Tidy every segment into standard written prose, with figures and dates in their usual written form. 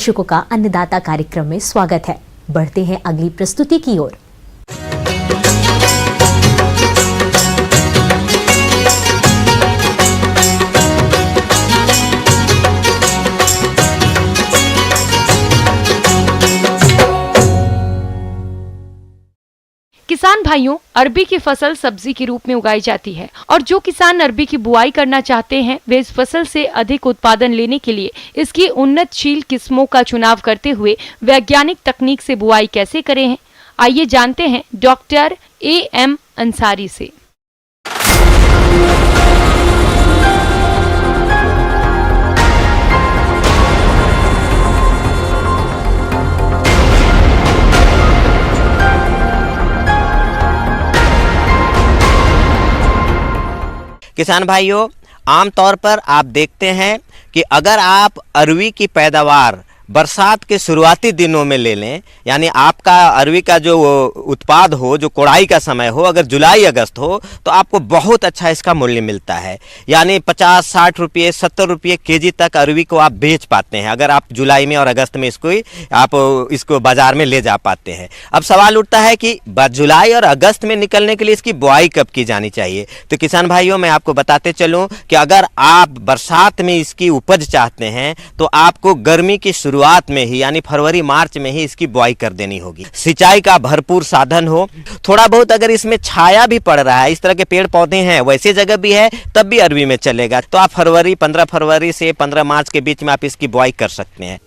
दर्शकों का अन्नदाता कार्यक्रम में स्वागत है। बढ़ते हैं अगली प्रस्तुति की ओर। किसान भाइयों, अरबी की फसल सब्जी के रूप में उगाई जाती है और जो किसान अरबी की बुआई करना चाहते हैं वे इस फसल से अधिक उत्पादन लेने के लिए इसकी उन्नतशील किस्मों का चुनाव करते हुए वैज्ञानिक तकनीक से बुआई कैसे करें हैं, आइए जानते हैं डॉक्टर A.M. अंसारी से। किसान भाइयों, आमतौर पर आप देखते हैं कि अगर आप अरवी की पैदावार बरसात के शुरुआती दिनों में ले लें, यानी आपका अरवी का जो उत्पाद हो, जो कोड़ाई का समय हो, अगर जुलाई अगस्त हो तो आपको बहुत अच्छा इसका मूल्य मिलता है। यानी 50-60 रुपये 70 रुपये केजी तक अरवी को आप बेच पाते हैं अगर आप जुलाई में और अगस्त में इसको बाज़ार में ले जा पाते हैं। अब सवाल उठता है कि जुलाई और अगस्त में निकलने के लिए इसकी बुआई कब की जानी चाहिए। तो किसान भाइयों, मैं आपको बताते चलूँ कि अगर आप बरसात में इसकी उपज चाहते हैं तो आपको गर्मी की शुरुआत में ही यानी फरवरी मार्च में ही इसकी बुआई कर देनी होगी। सिंचाई का भरपूर साधन हो, थोड़ा बहुत अगर इसमें छाया भी पड़ रहा है, इस तरह के पेड़ पौधे हैं, वैसे जगह भी है, तब भी अरवी में चलेगा। तो आप 15 फरवरी से 15 मार्च के बीच में आप इसकी बुआई कर सकते हैं।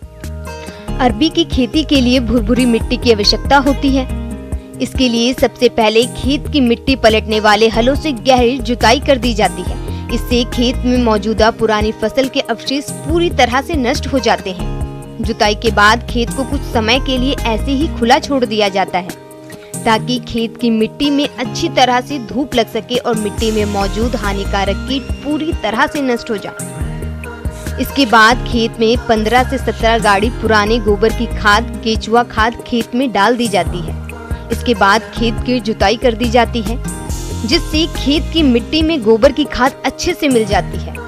अरबी की खेती के लिए भुरभुरी मिट्टी की आवश्यकता होती है। इसके लिए सबसे पहले खेत की मिट्टी पलटने वाले हलों से गहरी जुताई कर दी जाती है। इससे खेत में मौजूदा पुरानी फसल के अवशेष पूरी तरह से नष्ट हो जाते हैं। जुताई के बाद खेत को कुछ समय के लिए ऐसे ही खुला छोड़ दिया जाता है ताकि खेत की मिट्टी में अच्छी तरह से धूप लग सके और मिट्टी में मौजूद हानिकारक कीट पूरी तरह से नष्ट हो जाए। इसके बाद खेत में 15 से 17 गाड़ी पुराने गोबर की खाद, केचुआ खाद खेत में डाल दी जाती है। इसके बाद खेत की जुताई कर दी जाती है जिससे खेत की मिट्टी में गोबर की खाद अच्छे से मिल जाती है।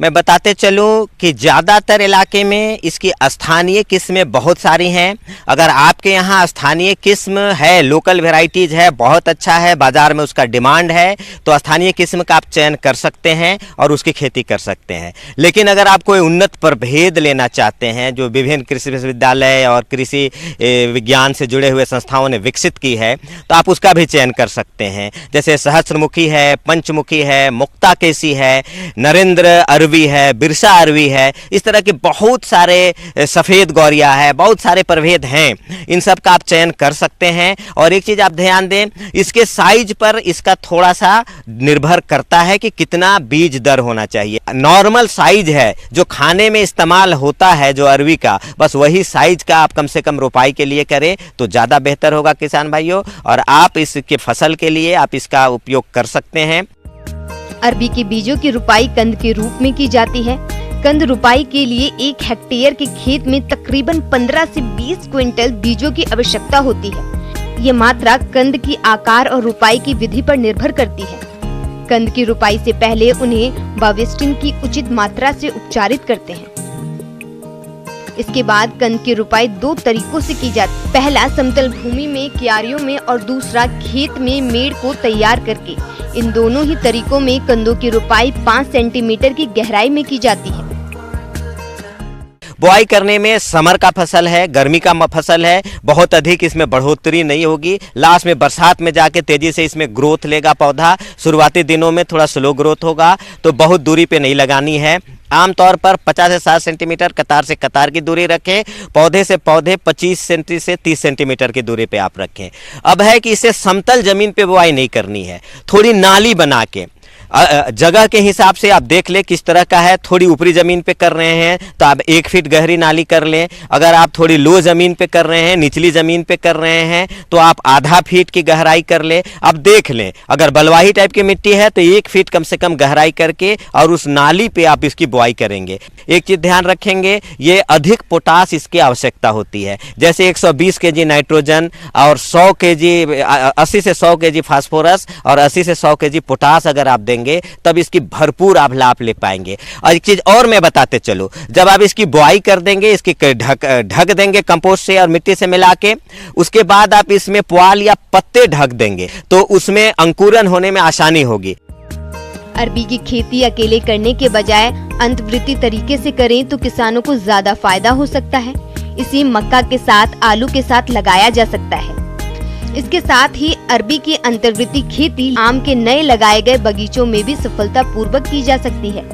मैं बताते चलूं कि ज़्यादातर इलाके में इसकी स्थानीय किस्में बहुत सारी हैं। अगर आपके यहाँ स्थानीय किस्म है, लोकल वेराइटीज़ है, बहुत अच्छा है, बाज़ार में उसका डिमांड है, तो स्थानीय किस्म का आप चयन कर सकते हैं और उसकी खेती कर सकते हैं। लेकिन अगर आप कोई उन्नत प्रभेद लेना चाहते हैं जो विभिन्न कृषि विश्वविद्यालय और कृषि विज्ञान से जुड़े हुए संस्थाओं ने विकसित की है, तो आप उसका भी चयन कर सकते हैं। जैसे सहस्त्रमुखी है, पंचमुखी है, मुक्ताकेशी है, नरेंद्र अरवी है, बिरसा अरवी है, इस तरह के बहुत सारे सफ़ेद गौरिया है, बहुत सारे प्रभेद हैं। इन सब का आप चयन कर सकते हैं। और एक चीज़ आप ध्यान दें, इसके साइज पर इसका थोड़ा सा निर्भर करता है कि कितना बीज दर होना चाहिए। नॉर्मल साइज है जो खाने में इस्तेमाल होता है जो अरवी का, बस वही साइज का आप कम से कम रोपाई के लिए करें तो ज़्यादा बेहतर होगा किसान भाइयों। और आप इसके फसल के लिए आप इसका उपयोग कर सकते हैं। अरबी के बीजों की रुपाई कंद के रूप में की जाती है। कंद रुपाई के लिए 1 हेक्टेयर के खेत में तकरीबन 15 से 20 क्विंटल बीजों की आवश्यकता होती है। ये मात्रा कंद की आकार और रुपाई की विधि पर निर्भर करती है। कंद की रुपाई से पहले उन्हें बावेस्टिन की उचित मात्रा से उपचारित करते हैं। इसके बाद कंद की रुपाई 2 तरीकों से की जाती है। पहला समतल भूमि में क्यारियों में और दूसरा खेत में मेड़ को तैयार करके। इन दोनों ही तरीकों में कंदों की रुपाई 5 सेंटीमीटर की गहराई में की जाती है। बुआई करने में समर का फसल है, गर्मी का फसल है, बहुत अधिक इसमें बढ़ोतरी नहीं होगी। लास्ट में बरसात में जाके तेजी से इसमें ग्रोथ लेगा पौधा। शुरुआती दिनों में थोड़ा स्लो ग्रोथ होगा, तो बहुत दूरी पे नहीं लगानी है। आमतौर पर 50 से 60 सेंटीमीटर कतार से कतार की दूरी रखें। पौधे से पौधे 25 सेंटी से 30 सेंटीमीटर की दूरी पे आप रखें। अब है कि इसे समतल जमीन पे बुआई नहीं करनी है, थोड़ी नाली बना के जगह के हिसाब से आप देख ले किस तरह का है। थोड़ी ऊपरी ज़मीन पे कर रहे हैं तो आप 1 फीट गहरी नाली कर लें। अगर आप थोड़ी लो ज़मीन पे कर रहे हैं, निचली ज़मीन पे कर रहे हैं, तो आप आधा फीट की गहराई कर लें। अब देख लें, अगर बलुआही टाइप की मिट्टी है तो 1 फीट कम से कम गहराई करके और उस नाली पे आप इसकी बुआई करेंगे। एक चीज़ ध्यान रखेंगे, ये अधिक पोटास इसकी आवश्यकता होती है। जैसे 120 केजी नाइट्रोजन और 100 केजी 80 से 100 केजी फास्फोरस और 80 से 100 केजी पोटास अगर आप देंगे तब इसकी भरपूर आप लाभ ले पाएंगे। और एक चीज और मैं बताते चलूं, जब आप इसकी बुआई कर देंगे, इसकी ढक देंगे कंपोस्ट से और मिट्टी से मिला के, उसके बाद आप इसमें पुआल या पत्ते ढक देंगे तो उसमें अंकुरन होने में आसानी होगी। अरबी की खेती अकेले करने के बजाय अंतर्वृत्ति तरीके से करें तो किसानों को ज्यादा फायदा हो सकता है। इसे मक्का के साथ आलू के साथ लगाया जा सकता है। इसके साथ ही अरबी की अंतर्वृत्ति खेती आम के नए लगाए गए बगीचों में भी सफलता पूर्वक की जा सकती है,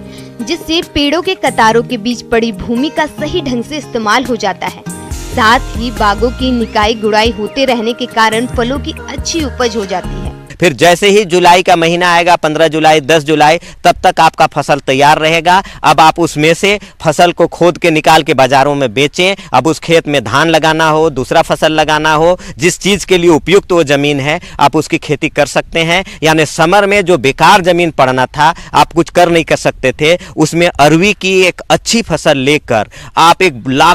जिससे पेड़ों के कतारों के बीच पड़ी भूमि का सही ढंग से इस्तेमाल हो जाता है। साथ ही बागों की निकाई गुड़ाई होते रहने के कारण फलों की अच्छी उपज हो जाती है। फिर जैसे ही जुलाई का महीना आएगा, 15 जुलाई 10 जुलाई, तब तक आपका फसल तैयार रहेगा। अब आप उसमें से फसल को खोद के निकाल के बाजारों में बेचें। अब उस खेत में धान लगाना हो, दूसरा फसल लगाना हो, जिस चीज के लिए उपयुक्त वो जमीन है आप उसकी खेती कर सकते हैं। यानी समर में जो बेकार जमीन पड़ना था, आप कुछ कर नहीं कर सकते थे, उसमें अरवी की एक अच्छी फसल लेकर आप एक लाख